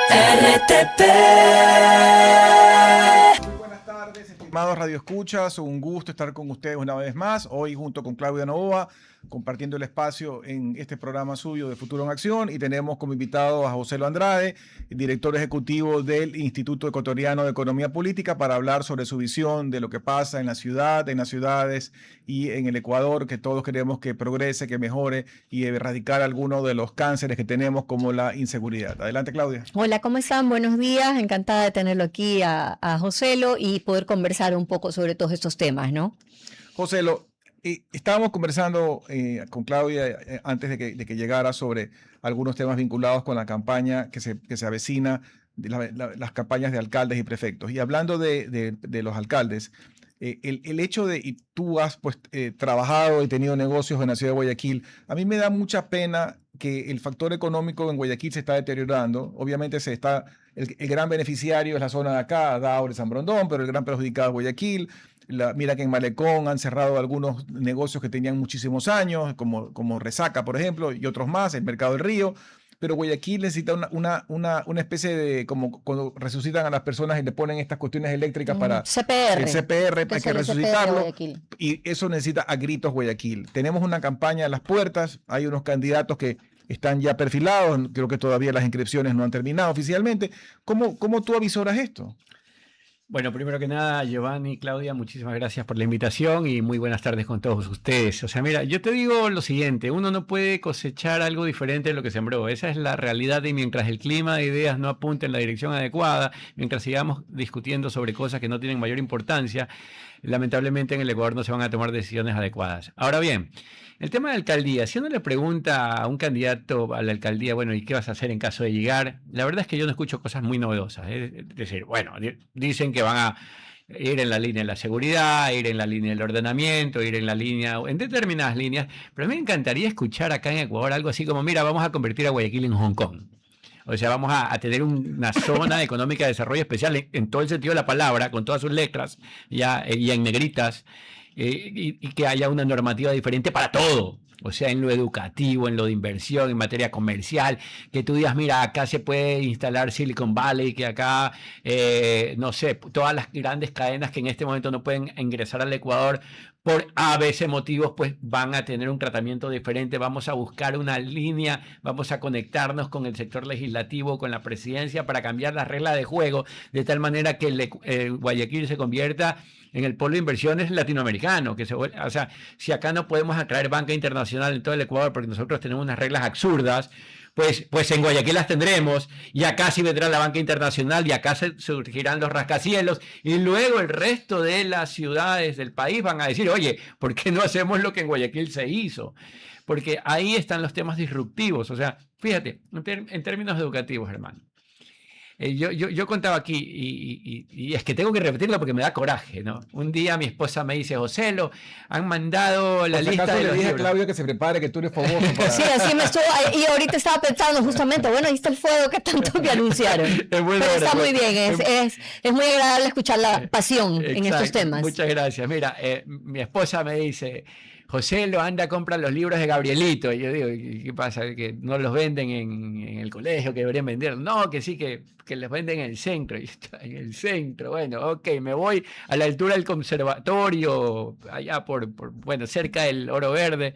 RTP. Muy buenas tardes, estimados radioescuchas. Un gusto estar con ustedes una vez más. Hoy junto con Claudia Novoa, compartiendo el espacio en este programa suyo de Futuro en Acción. Y tenemos como invitado a José Andrade, director ejecutivo del Instituto Ecuatoriano de Economía Política, para hablar sobre su visión de lo que pasa en la ciudad, en las ciudades y en el Ecuador, que todos queremos que progrese, que mejore y erradicar algunos de los cánceres que tenemos, como la inseguridad. Adelante, Claudia. Hola, ¿cómo están? Buenos días. Encantada de tenerlo aquí a Joselo y poder conversar un poco sobre todos estos temas, ¿no? José, estábamos conversando con Claudia antes de que llegara sobre algunos temas vinculados con la campaña que se avecina, las campañas de alcaldes y prefectos. Y hablando de los alcaldes, el hecho de, y tú has trabajado y tenido negocios en la ciudad de Guayaquil, a mí me da mucha pena que el factor económico en Guayaquil se está deteriorando. Obviamente el gran beneficiario es la zona de acá, Daure, San Brondón, pero el gran perjudicado es Guayaquil. Mira que en Malecón han cerrado algunos negocios que tenían muchísimos años, como Resaca, por ejemplo, y otros más, el Mercado del Río. Pero Guayaquil necesita una especie de, como cuando resucitan a las personas y le ponen estas cuestiones eléctricas para CPR. el CPR, hay que resucitarlo. Y eso necesita a gritos Guayaquil. Tenemos una campaña a las puertas, hay unos candidatos que están ya perfilados, creo que todavía las inscripciones no han terminado oficialmente. ¿Cómo tú avisoras esto? Bueno, primero que nada, Giovanni, Claudia, muchísimas gracias por la invitación y muy buenas tardes con todos ustedes. O sea, mira, yo te digo lo siguiente, uno no puede cosechar algo diferente de lo que sembró. Esa es la realidad y mientras el clima de ideas no apunte en la dirección adecuada, mientras sigamos discutiendo sobre cosas que no tienen mayor importancia, lamentablemente en el Ecuador no se van a tomar decisiones adecuadas. Ahora bien, el tema de la alcaldía, si uno le pregunta a un candidato a la alcaldía, bueno, ¿y qué vas a hacer en caso de llegar? La verdad es que yo no escucho cosas muy novedosas. Es decir, bueno, dicen que van a ir en la línea de la seguridad, ir en la línea del ordenamiento, ir en la línea, en determinadas líneas, pero a mí me encantaría escuchar acá en Ecuador algo así como, mira, vamos a convertir a Guayaquil en Hong Kong. O sea, vamos a tener una zona económica de desarrollo especial en todo el sentido de la palabra, con todas sus letras ya, y en negritas, y que haya una normativa diferente para todo. O sea, en lo educativo, en lo de inversión, en materia comercial, que tú digas, mira, acá se puede instalar Silicon Valley, que acá, no sé, todas las grandes cadenas que en este momento no pueden ingresar al Ecuador por ABC motivos, pues van a tener un tratamiento diferente. Vamos a buscar una línea, vamos a conectarnos con el sector legislativo, con la presidencia, para cambiar las reglas de juego, de tal manera que Guayaquil se convierta en el polo de inversiones latinoamericano, o sea, si acá no podemos atraer banca internacional en todo el Ecuador porque nosotros tenemos unas reglas absurdas, pues en Guayaquil las tendremos, y acá sí vendrá la banca internacional, y acá surgirán los rascacielos, y luego el resto de las ciudades del país van a decir, oye, ¿por qué no hacemos lo que en Guayaquil se hizo? Porque ahí están los temas disruptivos. O sea, fíjate, en términos educativos, hermano. Yo contaba aquí, y es que tengo que repetirlo porque me da coraje, ¿no? Un día mi esposa me dice, Joselo, han mandado la lista de los le dije libros. a Claudia que se prepare, que tú eres fogoso para... Sí, así me estuvo. Y ahorita estaba pensando justamente, bueno, ahí está el fuego que tanto me anunciaron. Pero está muy bien, es muy agradable escuchar la pasión en estos temas. Muchas gracias. Mira, mi esposa me dice, Joselo, anda a comprar los libros de Gabrielito. Y yo digo, ¿qué pasa? ¿Que no los venden en el colegio, que deberían vender? No, que sí, que los venden en el centro. Y en el centro, bueno, ok, me voy a la altura del conservatorio, allá bueno, cerca del Oro Verde.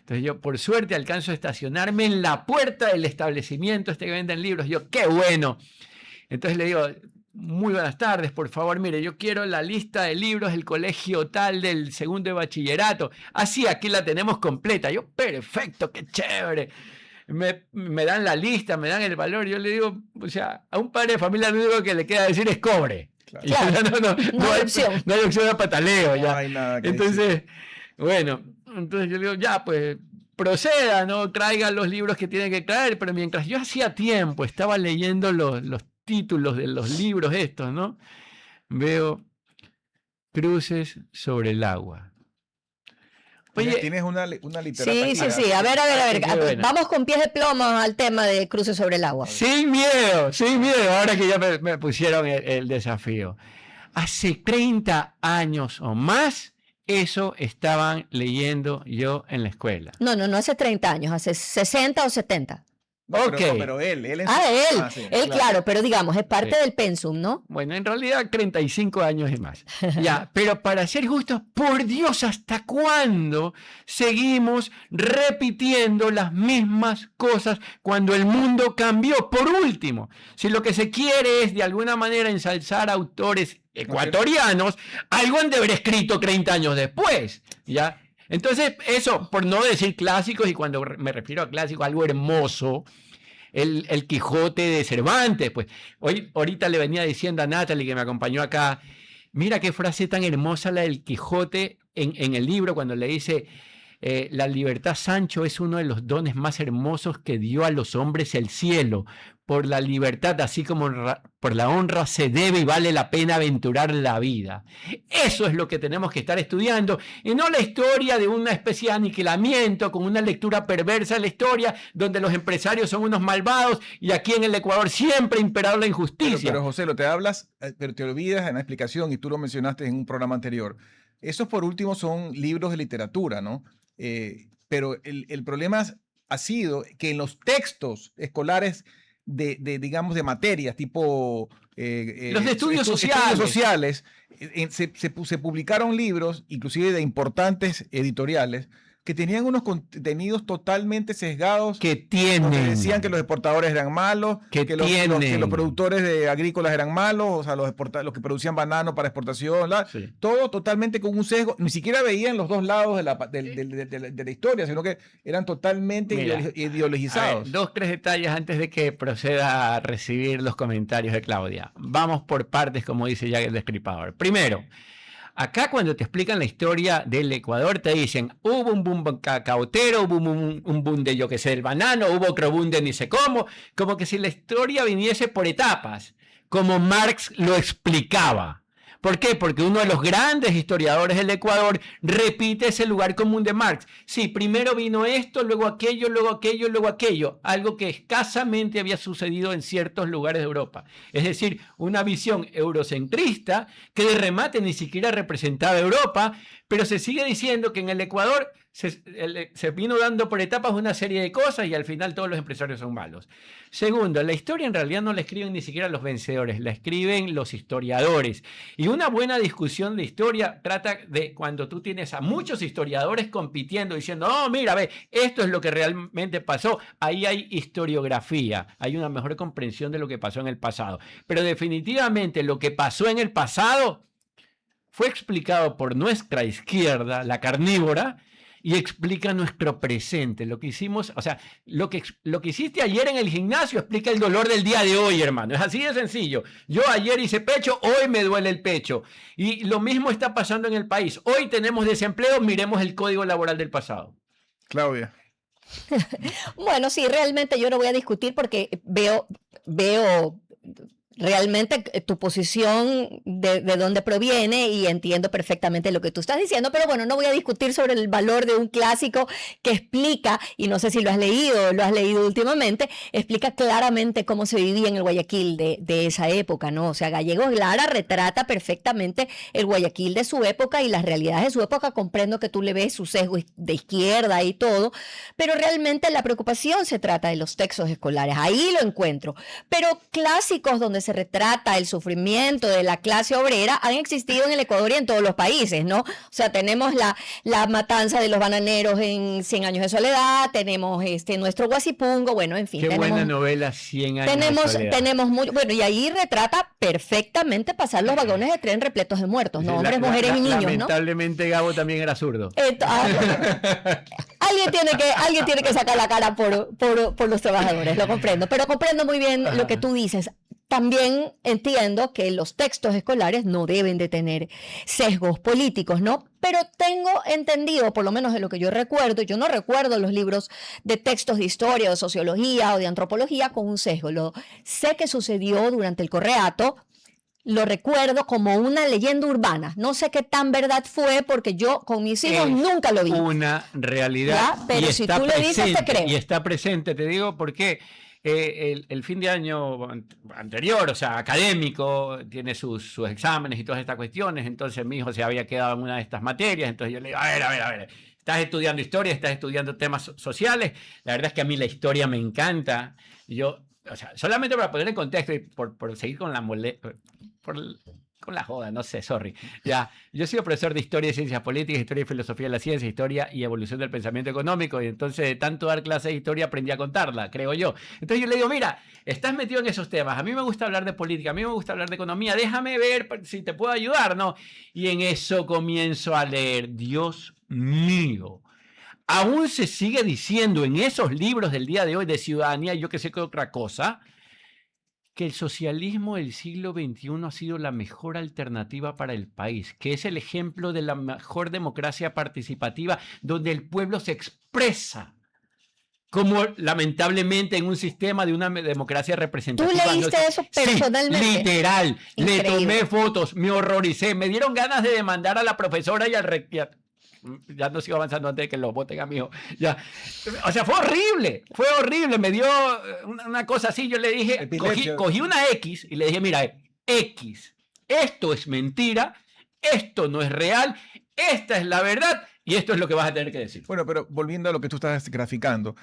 Entonces yo, por suerte, alcanzo a estacionarme en la puerta del establecimiento que venden libros. Yo, ¡qué bueno! Entonces le digo, muy buenas tardes, por favor, mire, yo quiero la lista de libros del colegio tal del segundo de bachillerato. Así, aquí la tenemos completa. Yo, perfecto, qué chévere. Me dan la lista, me dan el valor. Yo le digo, o sea, a un padre de familia lo único que le queda decir es cobre. Claro. No hay opción. No hay opción de pataleo. No ya. hay nada que entonces, decir. bueno, entonces yo le digo, ya, pues proceda, ¿no? Traiga los libros que tiene que traer. Pero mientras yo hacía tiempo estaba leyendo los títulos de los libros estos, ¿no? Veo Cruces sobre el agua. Oye, tienes una literatura. Sí. A ver. Bueno. Vamos con pies de plomo al tema de Cruces sobre el agua. Sin miedo. Ahora que ya me pusieron el desafío. Hace 30 años o más, eso estaban leyendo yo en la escuela. No hace 30 años, hace 60 o 70. No, pero él él, sí, claro, pero digamos, es parte del pensum, ¿no? Bueno, en realidad 35 años y más. Ya, pero para ser justos, por Dios, ¿hasta cuándo seguimos repitiendo las mismas cosas cuando el mundo cambió? Por último, si lo que se quiere es de alguna manera ensalzar a autores ecuatorianos, algo han de haber escrito 30 años después, ¿ya? Entonces, eso, por no decir clásicos, y cuando me refiero a clásicos, algo hermoso, el Quijote de Cervantes, pues. Ahorita le venía diciendo a Natalie, que me acompañó acá, mira qué frase tan hermosa la del Quijote en el libro, cuando le dice, la libertad, Sancho, es uno de los dones más hermosos que dio a los hombres el cielo. Por la libertad, así como por la honra, se debe y vale la pena aventurar la vida. Eso es lo que tenemos que estar estudiando, y no la historia de una especie de aniquilamiento con una lectura perversa de la historia, donde los empresarios son unos malvados y aquí en el Ecuador siempre ha imperado la injusticia. Pero José, te hablas, pero te olvidas en la explicación, y tú lo mencionaste en un programa anterior. Esos, por último, son libros de literatura, ¿no? Pero el problema ha sido que en los textos escolares digamos, de materias tipo los de estudios sociales se publicaron libros, inclusive de importantes editoriales, que tenían unos contenidos totalmente sesgados, que decían que los exportadores eran malos, que los productores agrícolas eran malos, o sea, los que producían banano para exportación, sí. Todo totalmente con un sesgo. Ni siquiera veían los dos lados de la historia, sino que eran totalmente ideologizados. 2, 3 detalles antes de que proceda a recibir los comentarios de Claudia. Vamos por partes, como dice ya el destripador. Primero, acá cuando te explican la historia del Ecuador te dicen, hubo un boom cacautero, hubo un boom de yo que sé, el banano, hubo otro boom de ni sé cómo, como que si la historia viniese por etapas, como Marx lo explicaba. ¿Por qué? Porque uno de los grandes historiadores del Ecuador repite ese lugar común de Marx. Sí, primero vino esto, luego aquello, luego aquello, luego aquello. Algo que escasamente había sucedido en ciertos lugares de Europa. Es decir, una visión eurocentrista que de remate ni siquiera representaba Europa, pero se sigue diciendo que en el Ecuador se vino dando por etapas una serie de cosas y al final todos los empresarios son malos. Segundo, la historia en realidad no la escriben ni siquiera los vencedores, la escriben los historiadores. Y una buena discusión de historia trata de cuando tú tienes a muchos historiadores compitiendo, diciendo, oh, mira, ve, esto es lo que realmente pasó. Ahí hay historiografía, hay una mejor comprensión de lo que pasó en el pasado. Pero definitivamente lo que pasó en el pasado fue explicado por nuestra izquierda, la carnívora, y explica nuestro presente, lo que hicimos, o sea, lo que hiciste ayer en el gimnasio explica el dolor del día de hoy, hermano. Es así de sencillo. Yo ayer hice pecho, hoy me duele el pecho. Y lo mismo está pasando en el país. Hoy tenemos desempleo, miremos el código laboral del pasado. Claudia. Bueno, sí, realmente yo no voy a discutir porque veo realmente tu posición de dónde proviene y entiendo perfectamente lo que tú estás diciendo, pero bueno, no voy a discutir sobre el valor de un clásico que explica, y no sé si lo has leído últimamente, explica claramente cómo se vivía en el Guayaquil de esa época, ¿no? O sea, Gallegos Lara retrata perfectamente el Guayaquil de su época y las realidades de su época. Comprendo que tú le ves su sesgo de izquierda y todo, pero realmente la preocupación se trata de los textos escolares, ahí lo encuentro, pero clásicos donde se retrata el sufrimiento de la clase obrera han existido en el Ecuador y en todos los países, ¿no? O sea, tenemos la matanza de los bananeros en 100 años de soledad, tenemos nuestro Guasipungo, bueno, en fin. Qué buena novela, 100 años de soledad. Tenemos mucho, bueno, y ahí retrata perfectamente pasar los vagones de tren repletos de muertos, ¿no? Hombres, mujeres y niños, lamentablemente, ¿no? Gabo también era zurdo. Alguien tiene que sacar la cara por los trabajadores, lo comprendo, pero comprendo muy bien lo que tú dices. También entiendo que los textos escolares no deben de tener sesgos políticos, ¿no? Pero tengo entendido, por lo menos de lo que yo no recuerdo los libros de textos de historia, de sociología o de antropología con un sesgo. Sé que sucedió durante el Correato, lo recuerdo como una leyenda urbana. No sé qué tan verdad fue porque yo con mis hijos nunca lo vi. Una realidad. ¿Ya? Pero si tú le dices, te creo. Y está presente, te digo, porque el fin de año anterior, o sea, académico, tiene sus exámenes y todas estas cuestiones, entonces mi hijo se había quedado en una de estas materias, entonces yo le digo, a ver, estás estudiando historia, estás estudiando temas sociales. La verdad es que a mí la historia me encanta. Yo, o sea, solamente para poner en contexto y por seguir con con la joda, no sé, sorry. Ya, yo he sido profesor de Historia y Ciencias Políticas, Historia y Filosofía de la Ciencia, Historia y Evolución del Pensamiento Económico, y entonces de tanto dar clases de historia aprendí a contarla, creo yo. Entonces yo le digo, mira, estás metido en esos temas, a mí me gusta hablar de política, a mí me gusta hablar de economía, déjame ver si te puedo ayudar, ¿no? Y en eso comienzo a leer, Dios mío. Aún se sigue diciendo en esos libros del día de hoy de ciudadanía, yo que sé que otra cosa, que el socialismo del siglo XXI ha sido la mejor alternativa para el país, que es el ejemplo de la mejor democracia participativa donde el pueblo se expresa, como lamentablemente en un sistema de una democracia ¿Tú representativa. leíste eso personalmente? Sí, literal, Increíble. le tomé fotos, me horroricé, me dieron ganas de demandar a la profesora y al rector. Ya no sigo avanzando antes de que lo voten a mi hijo. Ya. O sea, fue horrible, me dio una cosa así, yo le dije, cogí una X y le dije, mira, X, esto es mentira, esto no es real, esta es la verdad y esto es lo que vas a tener que decir. Bueno, pero volviendo a lo que tú estás graficando,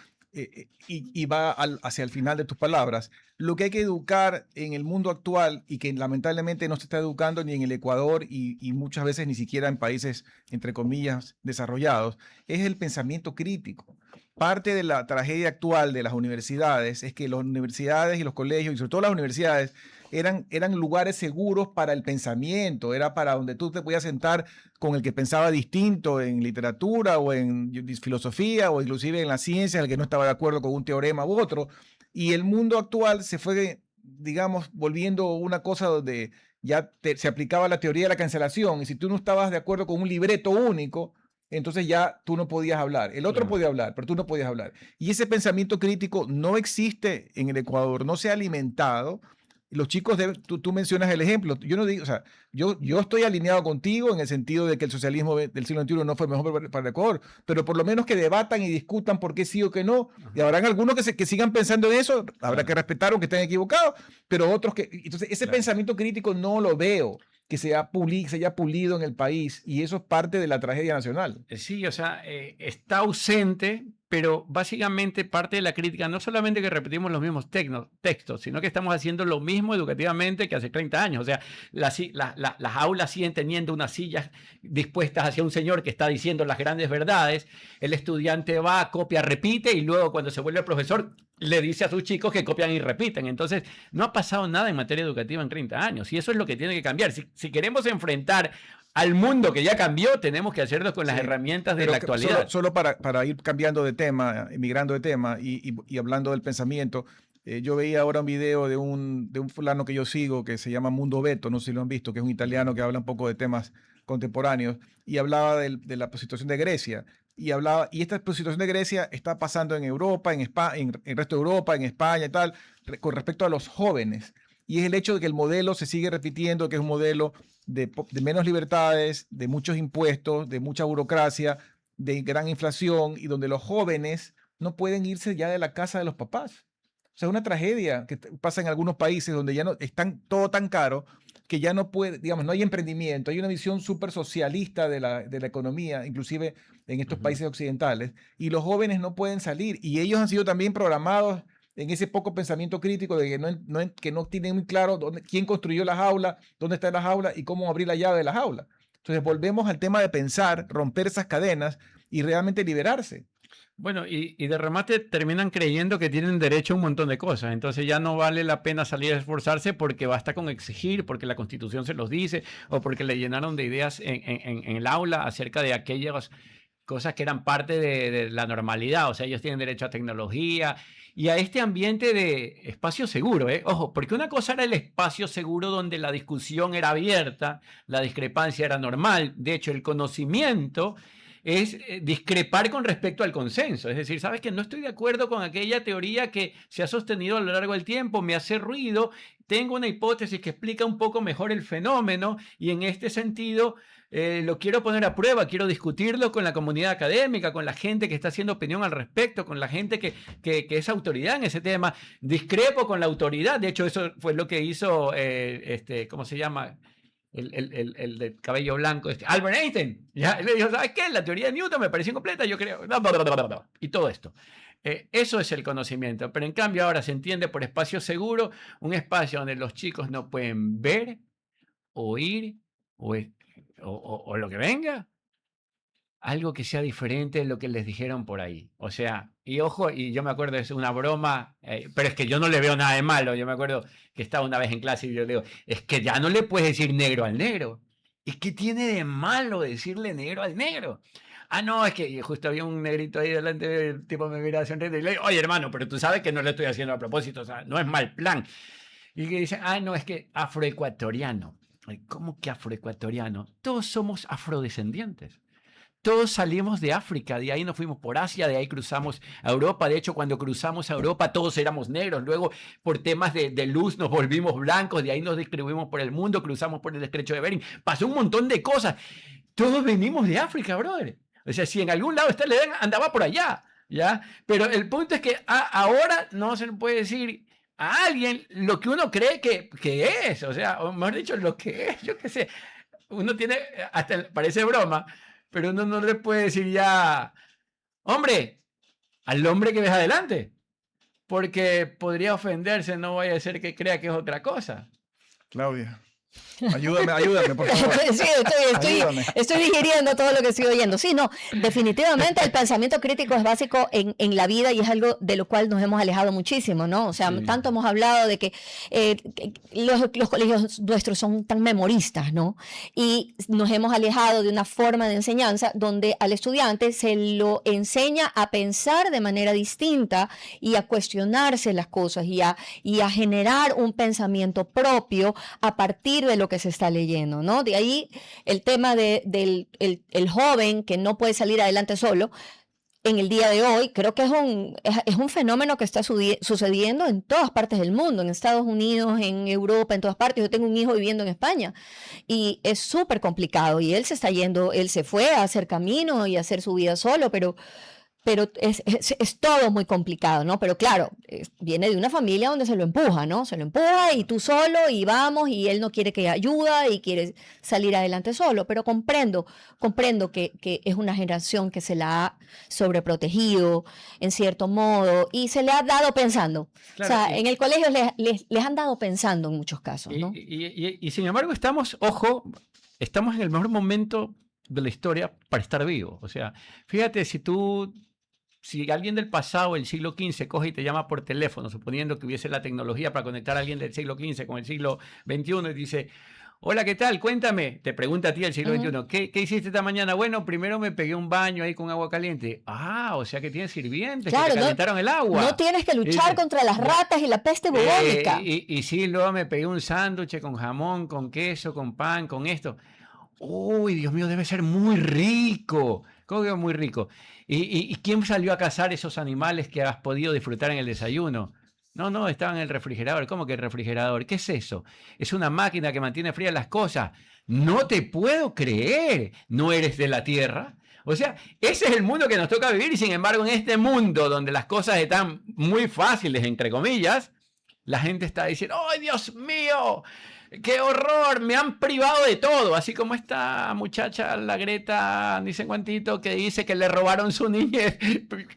y va hacia el final de tus palabras, lo que hay que educar en el mundo actual y que lamentablemente no se está educando ni en el Ecuador y muchas veces ni siquiera en países, entre comillas, desarrollados, es el pensamiento crítico. Parte de la tragedia actual de las universidades es que las universidades y los colegios, y sobre todo las universidades, eran lugares seguros para el pensamiento, era para donde tú te podías sentar con el que pensaba distinto en literatura o en filosofía o inclusive en la ciencia, el que no estaba de acuerdo con un teorema u otro. Y el mundo actual se fue, digamos, volviendo una cosa donde ya se aplicaba la teoría de la cancelación, y si tú no estabas de acuerdo con un libreto único, entonces ya tú no podías hablar. El otro podía hablar, pero tú no podías hablar. Y ese pensamiento crítico no existe en el Ecuador, no se ha alimentado. Los chicos, tú mencionas el ejemplo. Yo no digo, o sea, yo estoy alineado contigo en el sentido de que el socialismo del siglo XXI no fue mejor para el Ecuador, pero por lo menos que debatan y discutan por qué sí o qué no. Y habrán algunos que sigan pensando en eso, habrá que respetar aunque estén equivocados, pero otros que... Entonces, ese pensamiento crítico no lo veo que se haya pulido en el país, y eso es parte de la tragedia nacional. Sí, o sea, está ausente, pero básicamente parte de la crítica, no solamente que repetimos los mismos textos, sino que estamos haciendo lo mismo educativamente que hace 30 años. O sea, las aulas siguen teniendo unas sillas dispuestas hacia un señor que está diciendo las grandes verdades, el estudiante va, copia, repite, y luego cuando se vuelve el profesor le dice a sus chicos que copian y repiten. Entonces, no ha pasado nada en materia educativa en 30 años, y eso es lo que tiene que cambiar. Si queremos enfrentar al mundo que ya cambió, tenemos que hacerlo con las herramientas de la actualidad. Solo para ir cambiando de tema, migrando de tema y hablando del pensamiento, yo veía ahora un video de un fulano que yo sigo que se llama Mundo Beto, no sé si lo han visto, que es un italiano que habla un poco de temas contemporáneos, y hablaba de la situación de Grecia. Y esta situación de Grecia está pasando en Europa, en España, en el resto de Europa, en España y tal, con respecto a los jóvenes. Y es el hecho de que el modelo se sigue repitiendo, que es un modelo de menos libertades, de muchos impuestos, de mucha burocracia, de gran inflación, y donde los jóvenes no pueden irse ya de la casa de los papás. O sea, es una tragedia que pasa en algunos países donde ya no están todo tan caro que ya no puede, digamos, no hay emprendimiento, hay una visión súper socialista de la economía, inclusive en estos países occidentales, y los jóvenes no pueden salir, y ellos han sido también programados en ese poco pensamiento crítico de que no tienen muy claro quién construyó las aulas, dónde están las aulas y cómo abrir la llave de las aulas. Entonces volvemos al tema de pensar, romper esas cadenas y realmente liberarse. Bueno, y de remate terminan creyendo que tienen derecho a un montón de cosas. Entonces ya no vale la pena salir a esforzarse porque basta con exigir, porque la Constitución se los dice, o porque le llenaron de ideas en el aula acerca de aquellas cosas que eran parte de la normalidad. O sea, ellos tienen derecho a tecnología y a este ambiente de espacio seguro, ¿eh? Ojo, porque una cosa era el espacio seguro donde la discusión era abierta, la discrepancia era normal. De hecho, el conocimiento es discrepar con respecto al consenso. Es decir, sabes que no estoy de acuerdo con aquella teoría que se ha sostenido a lo largo del tiempo, me hace ruido, tengo una hipótesis que explica un poco mejor el fenómeno y en este sentido lo quiero poner a prueba, quiero discutirlo con la comunidad académica, con la gente que está haciendo opinión al respecto, con la gente que es autoridad en ese tema. Discrepo con la autoridad, de hecho eso fue lo que hizo, ¿cómo se llama? el de cabello blanco, Albert Einstein, ¿ya? Y le dijo, ¿sabes qué? La teoría de Newton me pareció incompleta, yo creo. Y todo esto. Eso es el conocimiento, pero en cambio ahora se entiende por espacio seguro, un espacio donde los chicos no pueden ver, oír o lo que venga, algo que sea diferente de lo que les dijeron por ahí. O sea, y ojo, y yo me acuerdo, es una broma, pero es que yo no le veo nada de malo. Yo me acuerdo que estaba una vez en clase y yo le digo, es que ya no le puedes decir negro al negro. ¿Y qué tiene de malo decirle negro al negro? Ah, no, es que justo había un negrito ahí delante, el tipo me mira sonriendo y le digo, oye hermano, pero tú sabes que no lo estoy haciendo a propósito, o sea, no es mal plan. Y que dice, ah, no, es que afroecuatoriano. Ay, ¿cómo que afroecuatoriano? Todos somos afrodescendientes. Todos salimos de África, de ahí nos fuimos por Asia, de ahí cruzamos a Europa. De hecho, cuando cruzamos a Europa todos éramos negros. Luego, por temas de luz, nos volvimos blancos. De ahí nos distribuimos por el mundo, cruzamos por el estrecho de Bering. Pasó un montón de cosas. Todos venimos de África, brother. O sea, si en algún lado está el Edén, andaba por allá, ¿ya? Pero el punto es que ahora no se le puede decir a alguien lo que uno cree que es. O sea, o mejor dicho, lo que es, yo qué sé. Uno tiene, hasta parece broma, pero uno no le puede decir ya, hombre, al hombre que ves adelante, porque podría ofenderse, no vaya a ser que crea que es otra cosa. Claudia, ayúdame, por favor. Sí, Ayúdame. estoy digiriendo todo lo que estoy oyendo. Sí, no, definitivamente el pensamiento crítico es básico en la vida y es algo de lo cual nos hemos alejado muchísimo, ¿no? O sea, Sí. tanto hemos hablado de que los colegios nuestros son tan memoristas, ¿no? Y nos hemos alejado de una forma de enseñanza donde al estudiante se lo enseña a pensar de manera distinta y a cuestionarse las cosas y a generar un pensamiento propio a partir de lo que se está leyendo, ¿no? De ahí el tema del el joven que no puede salir adelante solo. En el día de hoy, creo que es un fenómeno que está sucediendo en todas partes del mundo, en Estados Unidos, en Europa, en todas partes. Yo tengo un hijo viviendo en España y es súper complicado y él se está yendo, él se fue a hacer camino y a hacer su vida solo, pero es todo muy complicado, ¿no? Pero claro, viene de una familia donde se lo empuja, ¿no? Se lo empuja y tú solo y vamos y él no quiere que ayuda y quiere salir adelante solo, pero comprendo que es una generación que se la ha sobreprotegido en cierto modo y se le ha dado pensando. Claro, O sea, en el colegio les han dado pensando en muchos casos, ¿no? y sin embargo estamos en el mejor momento de la historia para estar vivo. O sea, fíjate, si alguien del pasado, el siglo XV, coge y te llama por teléfono, suponiendo que hubiese la tecnología para conectar a alguien del siglo XV con el siglo XXI y dice, hola, ¿qué tal? Cuéntame. Te pregunta a ti el siglo XXI, ¿qué hiciste esta mañana? Bueno, primero me pegué un baño ahí con agua caliente. Ah, o sea que tienes sirvientes Claro, que te calentaron el agua. No tienes que luchar Dice, contra las ratas y la peste bubónica. y sí, luego me pegué un sándwich con jamón, con queso, con pan, con esto. Uy, Dios mío, debe ser muy rico. ¿Cómo que muy rico? ¿Y quién salió a cazar esos animales que has podido disfrutar en el desayuno? No, estaban en el refrigerador. ¿Cómo que el refrigerador? ¿Qué es eso? Es una máquina que mantiene frías las cosas. No te puedo creer. ¿No eres de la Tierra? O sea, ese es el mundo que nos toca vivir y sin embargo en este mundo donde las cosas están muy fáciles, entre comillas, la gente está diciendo, ¡ay, Dios mío! ¡Qué horror! Me han privado de todo. Así como esta muchacha, la Greta, dicen cuantito, que dice que le robaron su niñez.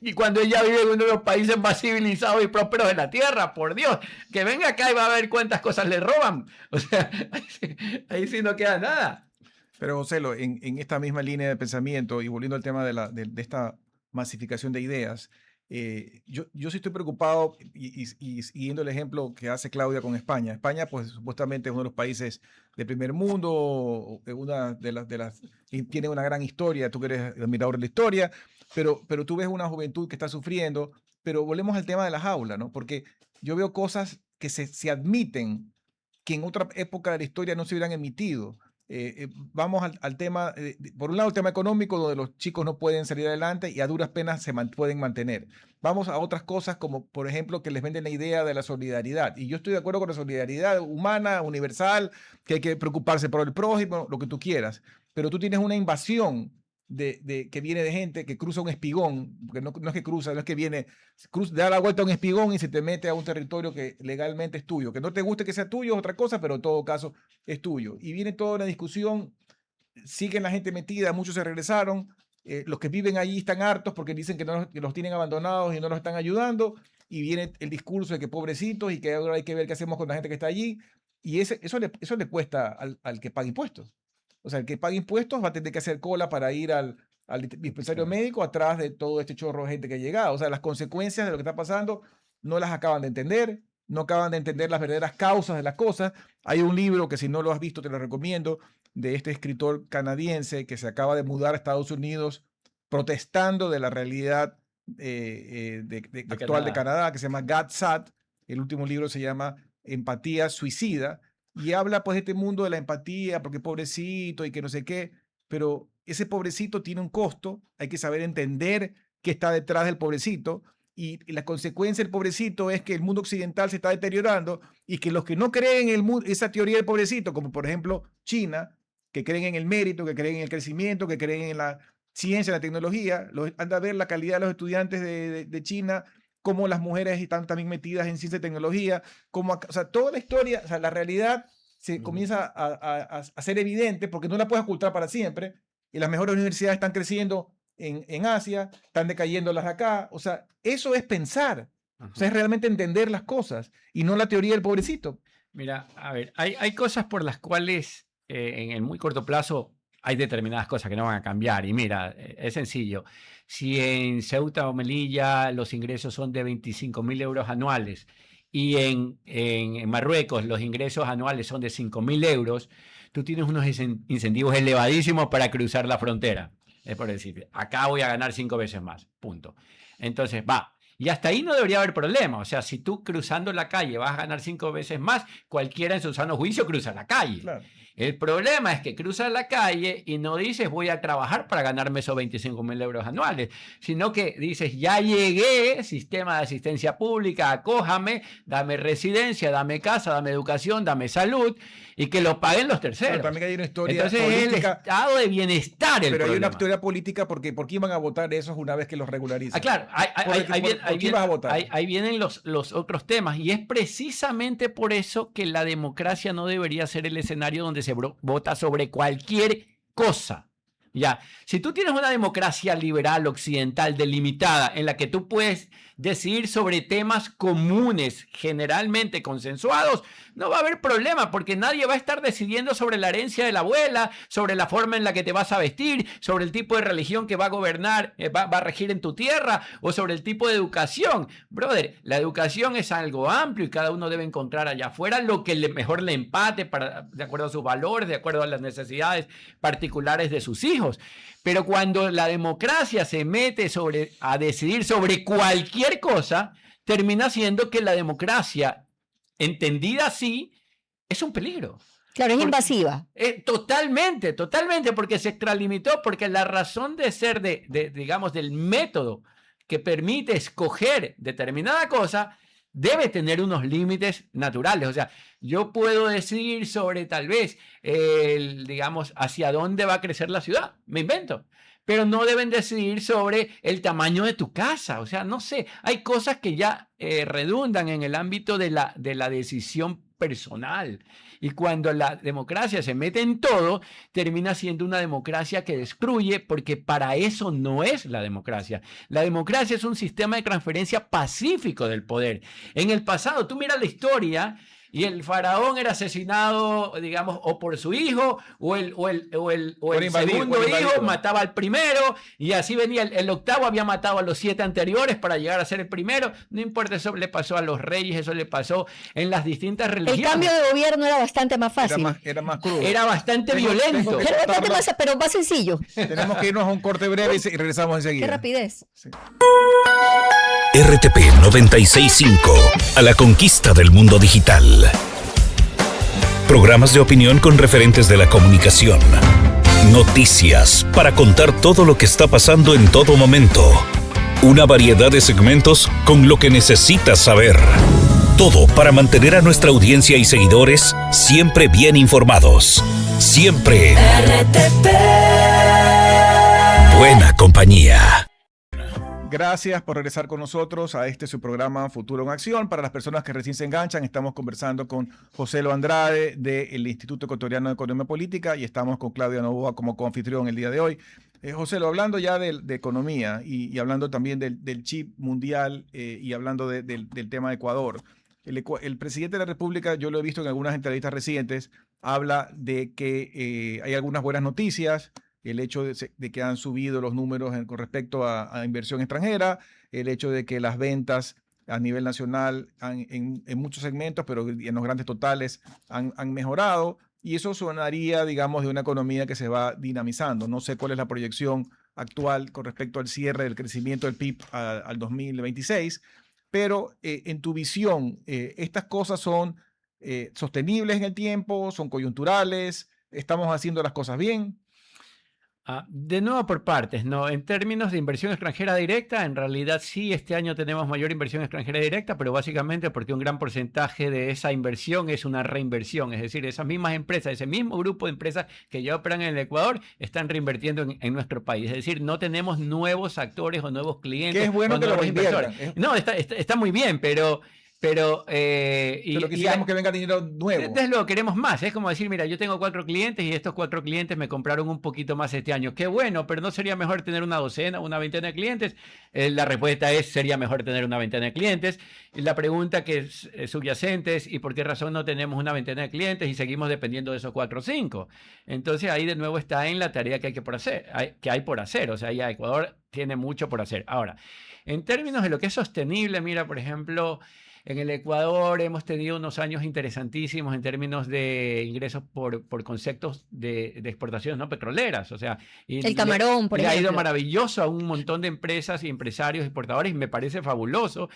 Y cuando ella vive en uno de los países más civilizados y prósperos de la Tierra, por Dios, que venga acá y va a ver cuántas cosas le roban. O sea, ahí sí no queda nada. Pero, Joselo, en esta misma línea de pensamiento y volviendo al tema de esta masificación de ideas, yo sí estoy preocupado y siguiendo el ejemplo que hace Claudia con España. España, pues supuestamente es uno de los países de primer mundo, una y tiene una gran historia, tú que eres admirador de la historia, pero tú ves una juventud que está sufriendo, pero volvemos al tema de las aulas, ¿no? Porque yo veo cosas que se admiten que en otra época de la historia no se hubieran emitido. Vamos al tema, por un lado el tema económico, donde los chicos no pueden salir adelante y a duras penas pueden mantener. Vamos a otras cosas como, por ejemplo, que les venden la idea de la solidaridad. Y yo estoy de acuerdo con la solidaridad humana, universal, que hay que preocuparse por el prójimo, lo que tú quieras. Pero tú tienes una invasión que viene de gente que cruza un espigón, porque no es que cruza, no es que viene, da la vuelta a un espigón y se te mete a un territorio que legalmente es tuyo. Que no te guste que sea tuyo es otra cosa, pero en todo caso es tuyo. Y viene toda una discusión, siguen la gente metida, muchos se regresaron, los que viven allí están hartos porque dicen que los tienen abandonados y no los están ayudando, y viene el discurso de que pobrecitos y que ahora hay que ver qué hacemos con la gente que está allí, y eso le cuesta al que paga impuestos. O sea, el que paga impuestos va a tener que hacer cola para ir al dispensario médico atrás de todo este chorro de gente que ha llegado. O sea, las consecuencias de lo que está pasando no las acaban de entender, no acaban de entender las verdaderas causas de las cosas. Hay un libro que si no lo has visto te lo recomiendo, de este escritor canadiense que se acaba de mudar a Estados Unidos protestando de la realidad actual de Canadá, que se llama God Sad. El último libro se llama Empatía Suicida. Y habla pues de este mundo de la empatía, porque pobrecito y que no sé qué, pero ese pobrecito tiene un costo, hay que saber entender qué está detrás del pobrecito, y la consecuencia del pobrecito es que el mundo occidental se está deteriorando y que los que no creen en esa teoría del pobrecito, como por ejemplo China, que creen en el mérito, que creen en el crecimiento, que creen en la ciencia, en la tecnología, anda a ver la calidad de los estudiantes de China, cómo las mujeres están también metidas en ciencia y tecnología, o sea, toda la historia, o sea, la realidad se comienza a ser evidente porque no la puedes ocultar para siempre, y las mejores universidades están creciendo en Asia, están decayendo las de acá. O sea, eso es pensar, o sea, es realmente entender las cosas y no la teoría del pobrecito. Mira, a ver, hay cosas por las cuales en el muy corto plazo hay determinadas cosas que no van a cambiar. Y mira, es sencillo. Si en Ceuta o Melilla los ingresos son de 25.000 euros anuales y en Marruecos los ingresos anuales son de 5.000 euros, tú tienes unos incentivos elevadísimos para cruzar la frontera. Es por decir, acá voy a ganar 5 veces más, punto. Entonces, y hasta ahí no debería haber problema. O sea, si tú cruzando la calle vas a ganar 5 veces más, cualquiera en su sano juicio cruza la calle. Claro. El problema es que cruzas la calle y no dices voy a trabajar para ganarme esos 25.000 euros anuales, sino que dices ya llegué, sistema de asistencia pública, acójame, dame residencia, dame casa, dame educación, dame salud, y que lo paguen los terceros. Pero también hay una historia Entonces política, es el estado de bienestar el pero problema. hay una historia política porque ¿por qué iban a votar esos una vez que los regularicen? Claro, ahí vienen los otros temas, y es precisamente por eso que la democracia no debería ser el escenario donde se vota sobre cualquier cosa. Ya, si tú tienes una democracia liberal occidental delimitada en la que tú puedes decidir sobre temas comunes, generalmente consensuados, no va a haber problema, porque nadie va a estar decidiendo sobre la herencia de la abuela, sobre la forma en la que te vas a vestir, sobre el tipo de religión que va a gobernar, va a regir en tu tierra, o sobre el tipo de educación. Brother, la educación es algo amplio y cada uno debe encontrar allá afuera lo que mejor le empate de acuerdo a sus valores, de acuerdo a las necesidades particulares de sus hijos. Pero cuando la democracia se mete a decidir sobre cualquier cosa, termina siendo que la democracia, entendida así, es un peligro. Claro, es invasiva. Totalmente, porque se extralimitó, porque la razón de ser digamos, del método que permite escoger determinada cosa debe tener unos límites naturales. O sea, yo puedo decidir sobre tal vez, digamos, hacia dónde va a crecer la ciudad. Me invento. Pero no deben decidir sobre el tamaño de tu casa. O sea, no sé. Hay cosas que ya redundan en el ámbito de la decisión personal. Y cuando la democracia se mete en todo, termina siendo una democracia que destruye, porque para eso no es la democracia. La democracia es un sistema de transferencia pacífico del poder. En el pasado, tú miras la historia, y el faraón era asesinado, digamos, o por su hijo, o el segundo hijo mataba al primero, y así venía el octavo, había matado a los 7 anteriores para llegar a ser el primero. No importa, eso le pasó a los reyes, eso le pasó en las distintas religiones. El cambio de gobierno era bastante más fácil. Era más crudo. Era bastante violento. Pero más sencillo. Tenemos que irnos a un corte breve y regresamos enseguida. Qué rapidez. Sí. RTP 96.5, a la conquista del mundo digital. Programas de opinión con referentes de la comunicación. Noticias para contar todo lo que está pasando en todo momento. Una variedad de segmentos con lo que necesitas saber. Todo para mantener a nuestra audiencia y seguidores siempre bien informados. Siempre. RTP. buena compañía. Gracias por regresar con nosotros a su programa Futuro en Acción. Para las personas que recién se enganchan, estamos conversando con José Lo Andrade del Instituto Ecuatoriano de Economía Política y estamos con Claudia Novoa como coanfitrión el día de hoy. José, hablando ya de economía y hablando también del chip mundial y hablando del tema de Ecuador. El presidente de la República, yo lo he visto en algunas entrevistas recientes, habla de que hay algunas buenas noticias. El hecho de que han subido los números con respecto a inversión extranjera, el hecho de que las ventas a nivel nacional en muchos segmentos, pero en los grandes totales han mejorado, y eso sonaría, digamos, de una economía que se va dinamizando. No sé cuál es la proyección actual con respecto al cierre del crecimiento del PIB al 2026, pero en tu visión, ¿estas cosas son sostenibles en el tiempo? ¿Son coyunturales? ¿Estamos haciendo las cosas bien? De nuevo por partes, ¿no? En términos de inversión extranjera directa, en realidad sí, este año tenemos mayor inversión extranjera directa, pero básicamente porque un gran porcentaje de esa inversión es una reinversión, es decir, esas mismas empresas, ese mismo grupo de empresas que ya operan en el Ecuador, están reinvirtiendo en nuestro país, es decir, no tenemos nuevos actores o nuevos clientes. Que es bueno o que lo nuevos reinviertan. inversores. No, está muy bien, pero quisiéramos que venga dinero nuevo. Desde luego queremos más. Es como decir, mira, yo tengo 4 clientes y estos 4 clientes me compraron un poquito más este año. Qué bueno, pero ¿no sería mejor tener una docena, una veintena de clientes? La respuesta es, sería mejor tener una veintena de clientes. La pregunta que es subyacente es, ¿y por qué razón no tenemos una veintena de clientes y seguimos dependiendo de esos 4 o 5? Entonces ahí de nuevo está en la tarea que hay por hacer. O sea, ya Ecuador tiene mucho por hacer. Ahora, en términos de lo que es sostenible, mira, por ejemplo, en el Ecuador hemos tenido unos años interesantísimos en términos de ingresos por conceptos de exportaciones no petroleras. O sea, el camarón, por ejemplo. Le ha ido maravilloso a un montón de empresas y empresarios exportadores y me parece fabuloso.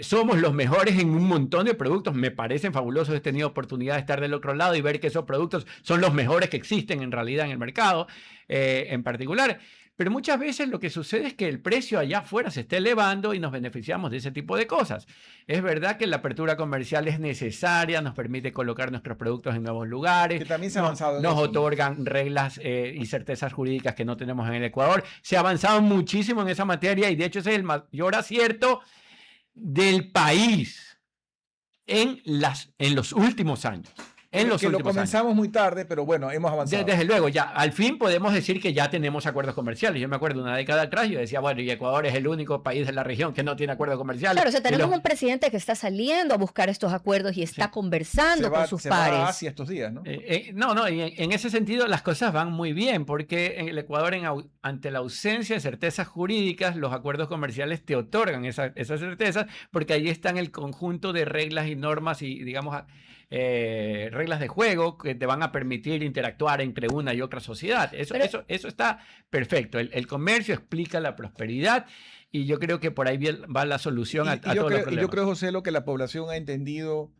Somos los mejores en un montón de productos, me parecen fabulosos. He tenido oportunidad de estar del otro lado y ver que esos productos son los mejores que existen en realidad en el mercado en particular. Pero muchas veces lo que sucede es que el precio allá afuera se está elevando y nos beneficiamos de ese tipo de cosas. Es verdad que la apertura comercial es necesaria, nos permite colocar nuestros productos en nuevos lugares. Que también se ha avanzado. Nos otorgan reglas y certezas jurídicas que no tenemos en el Ecuador. Se ha avanzado muchísimo en esa materia y de hecho ese es el mayor acierto del país en los últimos años. Lo comenzamos muy tarde, pero bueno, hemos avanzado. Desde luego, ya al fin podemos decir que ya tenemos acuerdos comerciales. Yo me acuerdo una década atrás, yo decía, bueno, y Ecuador es el único país de la región que no tiene acuerdos comerciales. Claro, o sea, tenemos un presidente que está saliendo a buscar estos acuerdos y está conversando con sus pares. Se va hacia estos días, ¿no? En ese sentido las cosas van muy bien, porque en el Ecuador, ante la ausencia de certezas jurídicas, los acuerdos comerciales te otorgan esas certezas, porque ahí están el conjunto de reglas y normas y, digamos, reglas de juego que te van a permitir interactuar entre una y otra sociedad. Eso está perfecto. El comercio explica la prosperidad y yo creo que por ahí va la solución a todos los problemas. Y yo creo, José, que la población ha entendido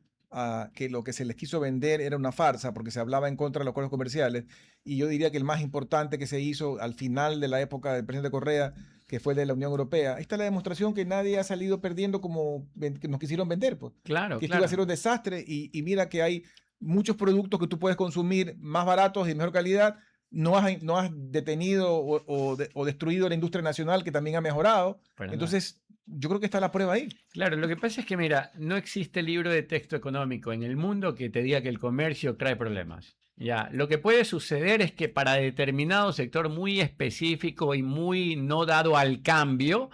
que lo que se les quiso vender era una farsa porque se hablaba en contra de los acuerdos comerciales, y yo diría que el más importante que se hizo al final de la época del presidente Correa, que fue el de la Unión Europea, esta es la demostración que nadie ha salido perdiendo como que nos quisieron vender, pues. Claro, que esto iba a ser un desastre, y mira que hay muchos productos que tú puedes consumir más baratos y de mejor calidad. No has detenido o destruido la industria nacional, que también ha mejorado. Entonces, yo creo que está la prueba ahí. Claro, lo que pasa es que, mira, no existe libro de texto económico en el mundo que te diga que el comercio trae problemas. Ya, lo que puede suceder es que para determinado sector muy específico y muy no dado al cambio,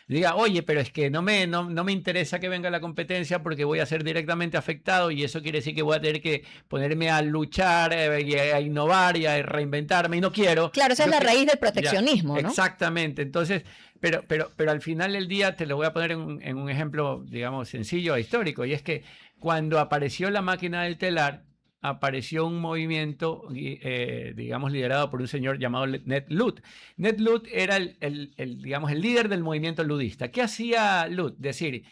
diga, oye, pero es que no me interesa que venga la competencia porque voy a ser directamente afectado y eso quiere decir que voy a tener que ponerme a luchar y a innovar y a reinventarme y no quiero. Claro, esa es la raíz del proteccionismo, ¿no? Exactamente. Entonces, pero al final del día te lo voy a poner en un ejemplo, digamos, sencillo e histórico, y es que cuando apareció la máquina del telar, apareció un movimiento, digamos, liderado por un señor llamado Ned Ludd. Ned Ludd era digamos, el líder del movimiento ludista. ¿Qué hacía Ludd? Decir,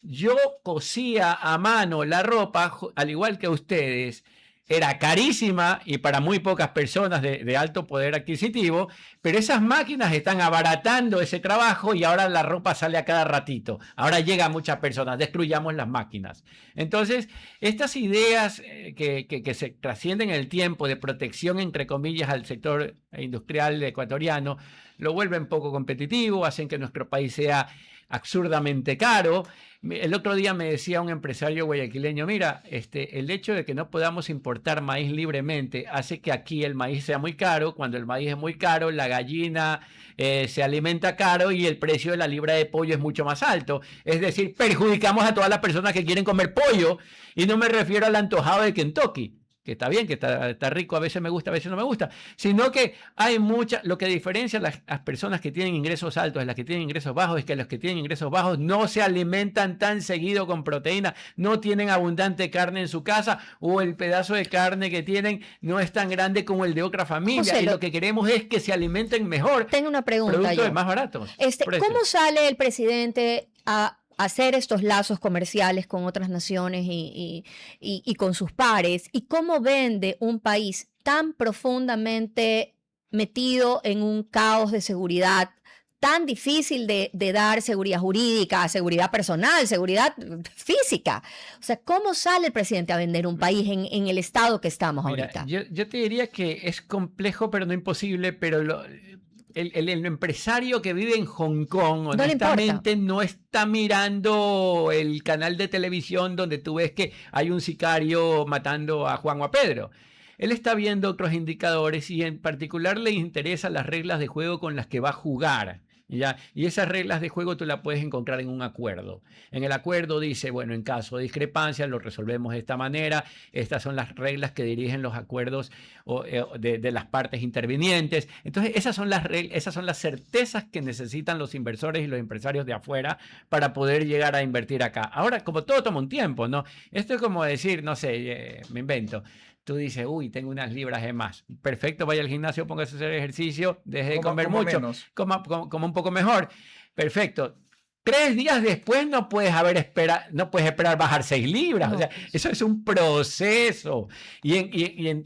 yo cosía a mano la ropa, al igual que ustedes, era carísima y para muy pocas personas de alto poder adquisitivo, pero esas máquinas están abaratando ese trabajo y ahora la ropa sale a cada ratito. Ahora llega a muchas personas, destruyamos las máquinas. Entonces, estas ideas que se trascienden en el tiempo de protección, entre comillas, al sector industrial ecuatoriano, lo vuelven poco competitivo, hacen que nuestro país sea absurdamente caro. El otro día me decía un empresario guayaquileño, mira, el hecho de que no podamos importar maíz libremente hace que aquí el maíz sea muy caro. Cuando el maíz es muy caro, la gallina se alimenta caro y el precio de la libra de pollo es mucho más alto. Es decir, perjudicamos a todas las personas que quieren comer pollo, y no me refiero al antojado de Kentucky, que está bien, que está rico, a veces me gusta, a veces no me gusta, sino que hay lo que diferencia a las personas que tienen ingresos altos de las que tienen ingresos bajos es que los que tienen ingresos bajos no se alimentan tan seguido con proteína, no tienen abundante carne en su casa, o el pedazo de carne que tienen no es tan grande como el de otra familia, José, y lo que queremos es que se alimenten mejor. Tengo una pregunta. Productos más baratos. ¿Cómo sale el presidente a hacer estos lazos comerciales con otras naciones y con sus pares? ¿Y cómo vende un país tan profundamente metido en un caos de seguridad, tan difícil de dar seguridad jurídica, seguridad personal, seguridad física? O sea, ¿cómo sale el presidente a vender un país en el estado que estamos ahorita? Yo te diría que es complejo, pero no imposible, pero el empresario que vive en Hong Kong, honestamente, no está mirando el canal de televisión donde tú ves que hay un sicario matando a Juan o a Pedro. Él está viendo otros indicadores y en particular le interesan las reglas de juego con las que va a jugar. ¿Ya? Y esas reglas de juego tú las puedes encontrar en un acuerdo. En el acuerdo dice, bueno, en caso de discrepancia lo resolvemos de esta manera. Estas son las reglas que dirigen los acuerdos de las partes intervinientes. Entonces, esas son las certezas que necesitan los inversores y los empresarios de afuera para poder llegar a invertir acá. Ahora, como todo toma un tiempo, ¿no? Esto es como decir, no sé, me invento. Tú dices, uy, tengo unas libras de más. Perfecto, vaya al gimnasio, póngase a hacer ejercicio, deje de comer mucho, coma un poco mejor. Perfecto. 3 días después no puedes esperar bajar 6 libras. No. O sea, eso es un proceso. Y en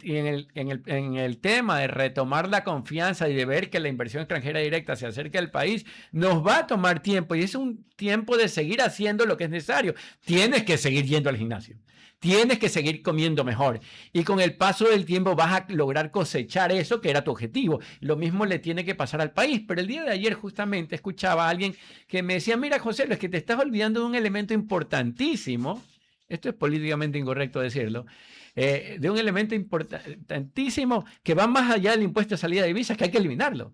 el tema de retomar la confianza y de ver que la inversión extranjera directa se acerque al país, nos va a tomar tiempo. Y es un tiempo de seguir haciendo lo que es necesario. Tienes que seguir yendo al gimnasio. Tienes que seguir comiendo mejor. Y con el paso del tiempo vas a lograr cosechar eso que era tu objetivo. Lo mismo le tiene que pasar al país. Pero el día de ayer justamente escuchaba a alguien que me decía, mira, José, es que te estás olvidando de un elemento importantísimo. Esto es políticamente incorrecto decirlo. De un elemento importantísimo que va más allá del impuesto de salida de divisas, que hay que eliminarlo.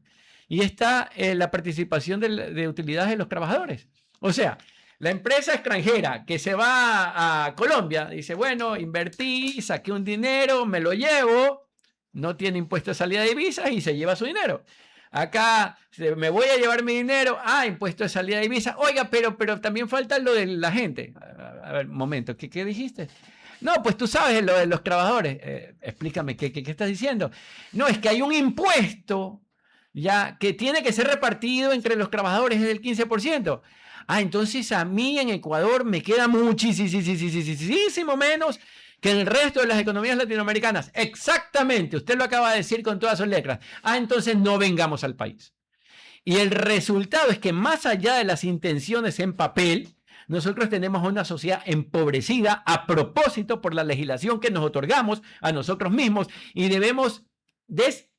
Y está la participación de utilidades de los trabajadores. O sea, la empresa extranjera que se va a Colombia dice, bueno, invertí, saqué un dinero, me lo llevo, no tiene impuesto de salida de divisas y se lleva su dinero. Acá me voy a llevar mi dinero, impuesto de salida de divisas. Oiga, pero también falta lo de la gente. A ver, un momento, ¿qué dijiste? No, pues tú sabes lo de los trabajadores. Explícame, ¿qué estás diciendo? No, es que hay un impuesto ya que tiene que ser repartido entre los trabajadores del 15%. Entonces a mí en Ecuador me queda muchísimo menos que en el resto de las economías latinoamericanas. Exactamente, usted lo acaba de decir con todas sus letras. Entonces no vengamos al país. Y el resultado es que más allá de las intenciones en papel, nosotros tenemos una sociedad empobrecida a propósito por la legislación que nos otorgamos a nosotros mismos y debemos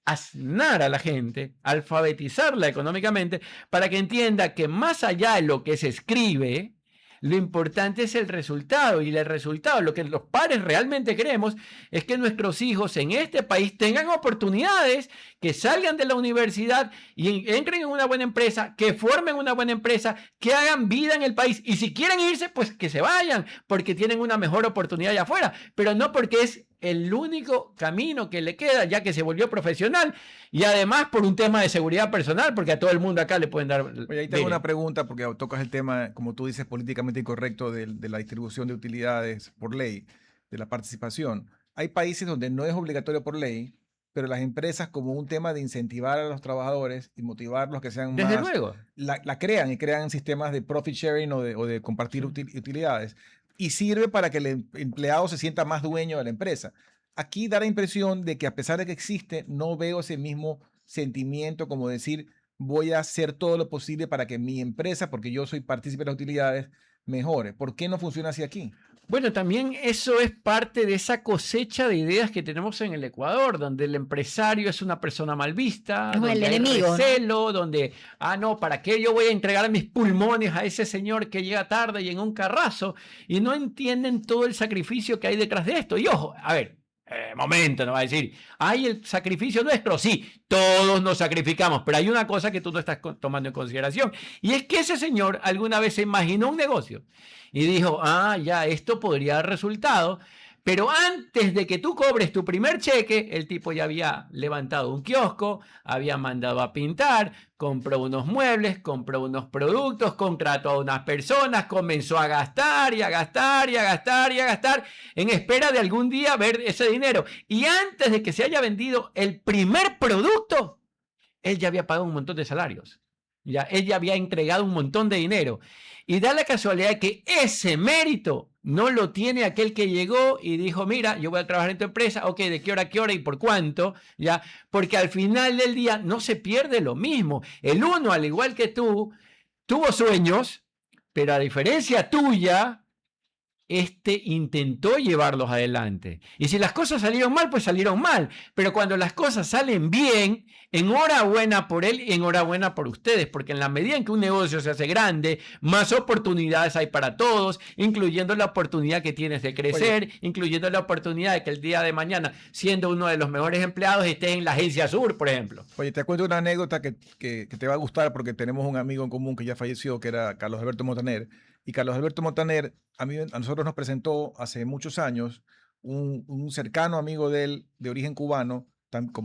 asnar a la gente, alfabetizarla económicamente para que entienda que más allá de lo que se escribe, lo importante es el resultado, y el resultado, lo que los padres realmente queremos es que nuestros hijos en este país tengan oportunidades, que salgan de la universidad y entren en una buena empresa, que formen una buena empresa, que hagan vida en el país, y si quieren irse, pues que se vayan, porque tienen una mejor oportunidad allá afuera, pero no porque es el único camino que le queda, ya que se volvió profesional, y además por un tema de seguridad personal, porque a todo el mundo acá le pueden dar... Oye, ahí tengo una pregunta, porque tocas el tema, como tú dices, políticamente incorrecto de la distribución de utilidades por ley, de la participación. Hay países donde no es obligatorio por ley, pero las empresas, como un tema de incentivar a los trabajadores y motivarlos a que sean Desde más... luego. La crean y crean sistemas de profit sharing o de compartir utilidades. Y sirve para que el empleado se sienta más dueño de la empresa. aquí da la impresión de que a pesar de que existe, no veo ese mismo sentimiento como decir, voy a hacer todo lo posible para que mi empresa, porque yo soy partícipe de las utilidades, mejore. ¿Por qué no funciona así aquí? Bueno, también eso es parte de esa cosecha de ideas que tenemos en el Ecuador, donde el empresario es una persona mal vista, Como el donde hay enemigo, ¿no? recelo, donde, no, ¿para qué yo voy a entregar mis pulmones a ese señor que llega tarde y en un carrazo? Y no entienden todo el sacrificio que hay detrás de esto. Y ojo, a ver, momento, no va a decir, ¿hay el sacrificio nuestro? Sí, todos nos sacrificamos, pero hay una cosa que tú no estás tomando en consideración, y es que ese señor alguna vez se imaginó un negocio y dijo, ya, esto podría dar resultado, pero antes de que tú cobres tu primer cheque, el tipo ya había levantado un kiosco, había mandado a pintar, compró unos muebles, compró unos productos, contrató a unas personas, comenzó a gastar y a gastar y a gastar y a gastar en espera de algún día ver ese dinero. Y antes de que se haya vendido el primer producto, él ya había pagado un montón de salarios. Ya, él ya había entregado un montón de dinero. Y da la casualidad de que ese mérito no lo tiene aquel que llegó y dijo, mira, yo voy a trabajar en tu empresa, ok, ¿de qué hora a qué hora y por cuánto? ¿Ya? Porque al final del día no se pierde lo mismo. El uno, al igual que tú, tuvo sueños, pero a diferencia tuya, intentó llevarlos adelante. Y si las cosas salieron mal, pues salieron mal. Pero cuando las cosas salen bien, enhorabuena por él y enhorabuena por ustedes, porque en la medida en que un negocio se hace grande, más oportunidades hay para todos, incluyendo la oportunidad que tienes de crecer, incluyendo la oportunidad de que el día de mañana, siendo uno de los mejores empleados, estés en la Agencia Sur, por ejemplo. Oye, te cuento una anécdota que te va a gustar porque tenemos un amigo en común que ya falleció, que era Carlos Alberto Montaner. Y Carlos Alberto Montaner a nosotros nos presentó hace muchos años un cercano amigo de él, de origen cubano,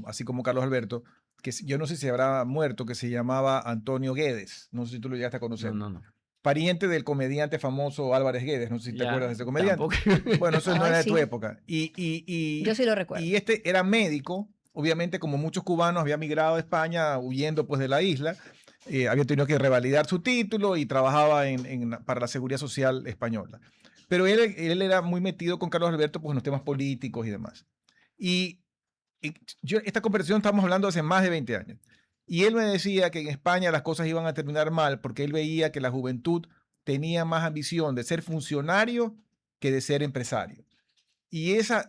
así como Carlos Alberto, que yo no sé si habrá muerto, que se llamaba Antonio Guedes. No sé si tú lo llegaste a conocer. No. Pariente del comediante famoso Álvarez Guedes. No sé si te acuerdas de ese comediante. Tampoco. Bueno, eso no era de tu época. Yo sí lo recuerdo. Y este era médico. Obviamente, como muchos cubanos, había migrado a España huyendo pues, de la isla. Había tenido que revalidar su título y trabajaba para la Seguridad Social española. Pero él era muy metido con Carlos Alberto pues, en los temas políticos y demás. Y esta conversación estamos hablando hace más de 20 años. Y él me decía que en España las cosas iban a terminar mal porque él veía que la juventud tenía más ambición de ser funcionario que de ser empresario. Y esa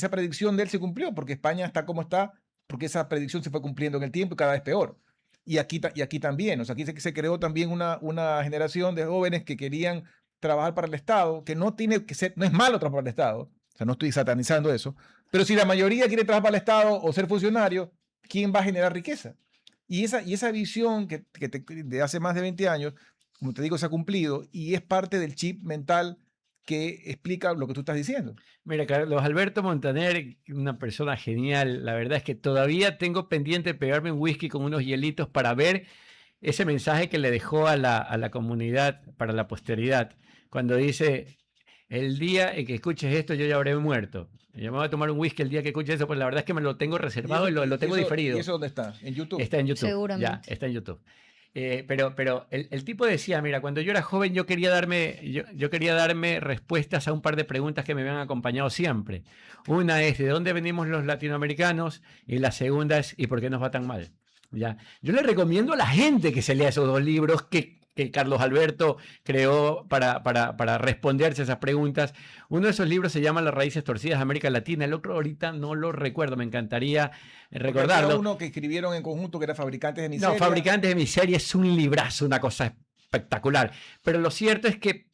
predicción de él se cumplió porque España está como está, porque esa predicción se fue cumpliendo en el tiempo y cada vez peor. Y aquí también, o sea, aquí se creó también una generación de jóvenes que querían trabajar para el Estado, que no tiene que ser, no es malo trabajar para el Estado, o sea, no estoy satanizando eso, pero si la mayoría quiere trabajar para el Estado o ser funcionario, ¿quién va a generar riqueza? Y esa visión de hace más de 20 años, como te digo, se ha cumplido y es parte del chip mental que explica lo que tú estás diciendo. Mira, Carlos Alberto Montaner, una persona genial. La verdad es que todavía tengo pendiente de pegarme un whisky con unos hielitos para ver ese mensaje que le dejó a la comunidad para la posteridad. Cuando dice, el día en que escuches esto yo ya habré muerto. Yo me voy a tomar un whisky el día que escuche eso, pues la verdad es que me lo tengo reservado y lo tengo diferido. ¿Y eso dónde está? ¿En YouTube? Está en YouTube. Seguramente. Ya, está en YouTube. Pero el tipo decía, mira, cuando yo era joven yo quería darme respuestas a un par de preguntas que me habían acompañado siempre. Una es, ¿de dónde venimos los latinoamericanos? Y la segunda es, ¿y por qué nos va tan mal? ¿Ya? Yo le recomiendo a la gente que se lea esos dos libros que Carlos Alberto creó para responderse a esas preguntas. Uno de esos libros se llama Las raíces torcidas de América Latina, el otro ahorita no lo recuerdo, me encantaría recordarlo. Había uno que escribieron en conjunto que era Fabricantes de Miseria. No, Fabricantes de Miseria es un librazo, una cosa espectacular. Pero lo cierto es que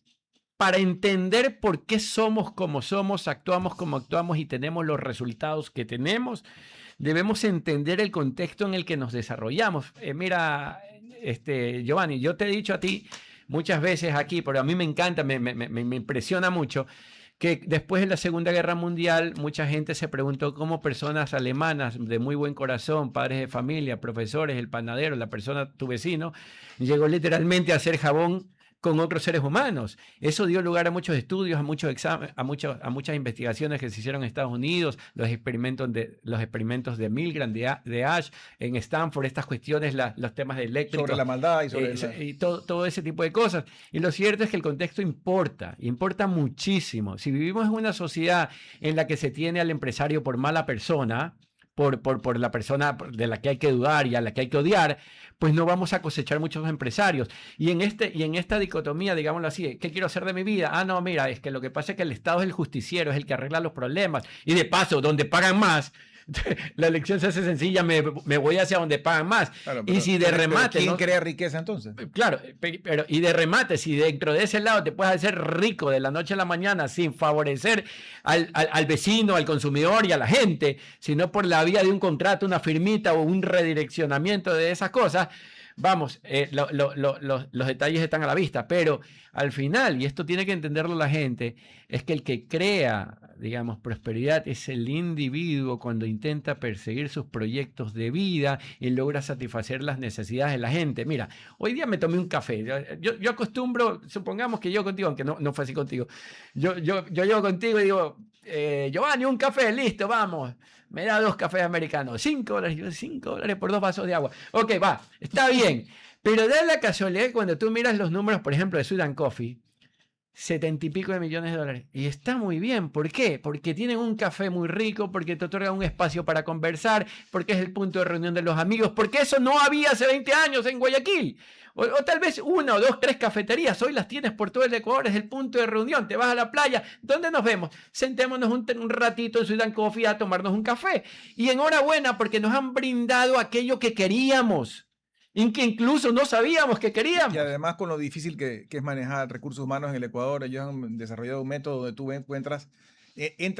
para entender por qué somos como somos, actuamos como actuamos y tenemos los resultados que tenemos, debemos entender el contexto en el que nos desarrollamos. Mira, Giovanni, yo te he dicho a ti muchas veces aquí, pero a mí me encanta, me impresiona mucho, que después de la Segunda Guerra Mundial mucha gente se preguntó cómo personas alemanas de muy buen corazón, padres de familia, profesores, el panadero, la persona, tu vecino, llegó literalmente a hacer jabón con otros seres humanos. Eso dio lugar a muchos estudios, a muchos exámenes, a muchas investigaciones que se hicieron en Estados Unidos, los experimentos de Milgram, de Ash, en Stanford, estas cuestiones, los temas de eléctricos. Sobre la maldad y sobre y todo ese tipo de cosas. Y lo cierto es que el contexto importa muchísimo. Si vivimos en una sociedad en la que se tiene al empresario por mala persona, por la persona de la que hay que dudar y a la que hay que odiar, pues no vamos a cosechar muchos empresarios. Y en esta dicotomía, digámoslo así, ¿qué quiero hacer de mi vida? Ah, no, mira, es que lo que pasa es que el Estado es el justiciero, es el que arregla los problemas. Y de paso, donde pagan más, la elección se hace sencilla, me voy hacia donde pagan más. Claro, y si de remate... ¿Quién ¿no? crea riqueza entonces? Claro, pero y de remate, si dentro de ese lado te puedes hacer rico de la noche a la mañana sin favorecer al vecino, al consumidor y a la gente, sino por la vía de un contrato, una firmita o un redireccionamiento de esas cosas, vamos, los detalles están a la vista, pero al final, y esto tiene que entenderlo la gente, es que el que crea, digamos, prosperidad es el individuo cuando intenta perseguir sus proyectos de vida y logra satisfacer las necesidades de la gente. Mira, hoy día me tomé un café. Yo acostumbro, supongamos que yo contigo, aunque no fue así contigo, yo llego contigo y digo, Giovanni, un café, listo, vamos. Me da 2 cafés americanos, $5. Yo, $5 por 2 vasos de agua. Ok, va, está bien. Pero da la casualidad que cuando tú miras los números, por ejemplo, de Sweet & Coffee, 70 y pico de millones de dólares. Y está muy bien. ¿Por qué? Porque tienen un café muy rico, porque te otorgan un espacio para conversar, porque es el punto de reunión de los amigos, porque eso no había hace 20 años en Guayaquil. O tal vez 1 o 2, 3 cafeterías. Hoy las tienes por todo el Ecuador, es el punto de reunión. Te vas a la playa. ¿Dónde nos vemos? Sentémonos un ratito en Sweet & Coffee a tomarnos un café. Y enhorabuena porque nos han brindado aquello que queríamos. Y que incluso no sabíamos que queríamos. Y además con lo difícil que es manejar recursos humanos en el Ecuador, ellos han desarrollado un método donde tú entras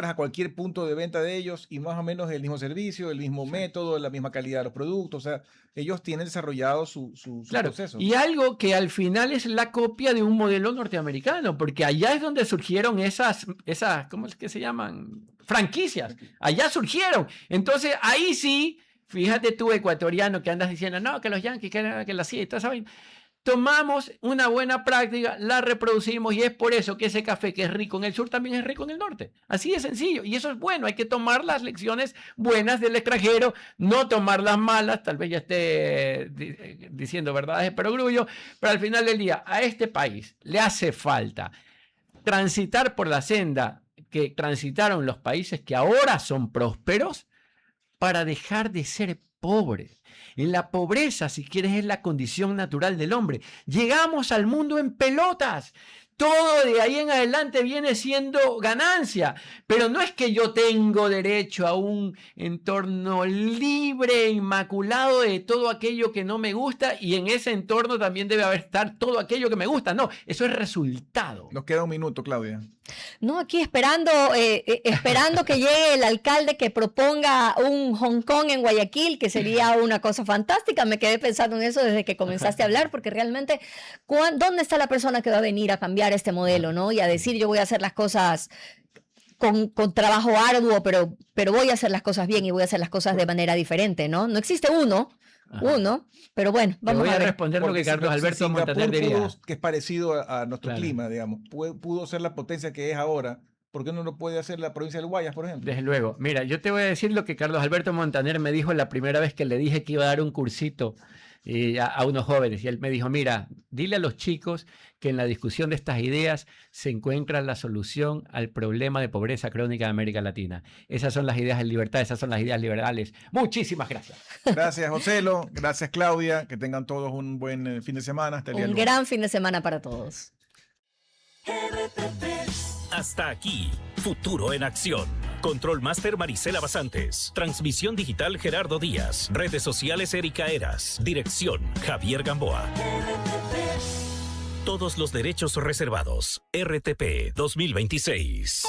a cualquier punto de venta de ellos y más o menos el mismo servicio, el mismo método, la misma calidad de los productos. O sea, ellos tienen desarrollado su proceso. Y algo que al final es la copia de un modelo norteamericano, porque allá es donde surgieron esas ¿cómo es que se llaman? Franquicias. Allá surgieron. Entonces, ahí sí... Fíjate tú, ecuatoriano, que andas diciendo, no, que los yanquis, que la CIA, y toda esa vaina. Tomamos una buena práctica, la reproducimos y es por eso que ese café que es rico en el sur también es rico en el norte. Así de sencillo. Y eso es bueno. Hay que tomar las lecciones buenas del extranjero, no tomar las malas. Tal vez ya esté diciendo verdades de perogrullo, pero al final del día a este país le hace falta transitar por la senda que transitaron los países que ahora son prósperos, para dejar de ser pobre. En la pobreza, si quieres, es la condición natural del hombre. Llegamos al mundo en pelotas. Todo de ahí en adelante viene siendo ganancia. Pero no es que yo tengo derecho a un entorno libre, inmaculado de todo aquello que no me gusta y en ese entorno también debe estar todo aquello que me gusta. No, eso es resultado. Nos queda un minuto, Claudia. No, aquí esperando que llegue el alcalde que proponga un Hong Kong en Guayaquil, que sería una cosa fantástica. Me quedé pensando en eso desde que comenzaste a hablar, porque realmente, ¿dónde está la persona que va a venir a cambiar este modelo, ¿no? Y a decir, yo voy a hacer las cosas con trabajo arduo, pero voy a hacer las cosas bien y voy a hacer las cosas de manera diferente, ¿no? No existe uno, pero bueno, vamos a ver. Responder lo que Carlos Alberto Montaner diría. Que es parecido a nuestro clima, digamos. Pudo ser la potencia que es ahora. ¿Por qué no lo puede hacer la provincia del Guayas, por ejemplo? Desde luego. Mira, yo te voy a decir lo que Carlos Alberto Montaner me dijo la primera vez que le dije que iba a dar un cursito a unos jóvenes. Y él me dijo, mira, dile a los chicos que en la discusión de estas ideas se encuentra la solución al problema de pobreza crónica de América Latina. Esas son las ideas de libertad, esas son las ideas liberales. Muchísimas gracias. Gracias, Joselo. Gracias, Claudia. Que tengan todos un buen fin de semana. Hasta el día lunes. Gran fin de semana para todos. Hasta aquí, Futuro en Acción. Control Master Marisela Basantes. Transmisión digital Gerardo Díaz. Redes sociales Erika Eras. Dirección Javier Gamboa. Todos los derechos reservados. RTP 2026.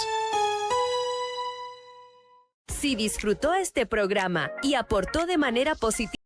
Si disfrutó este programa y aportó de manera positiva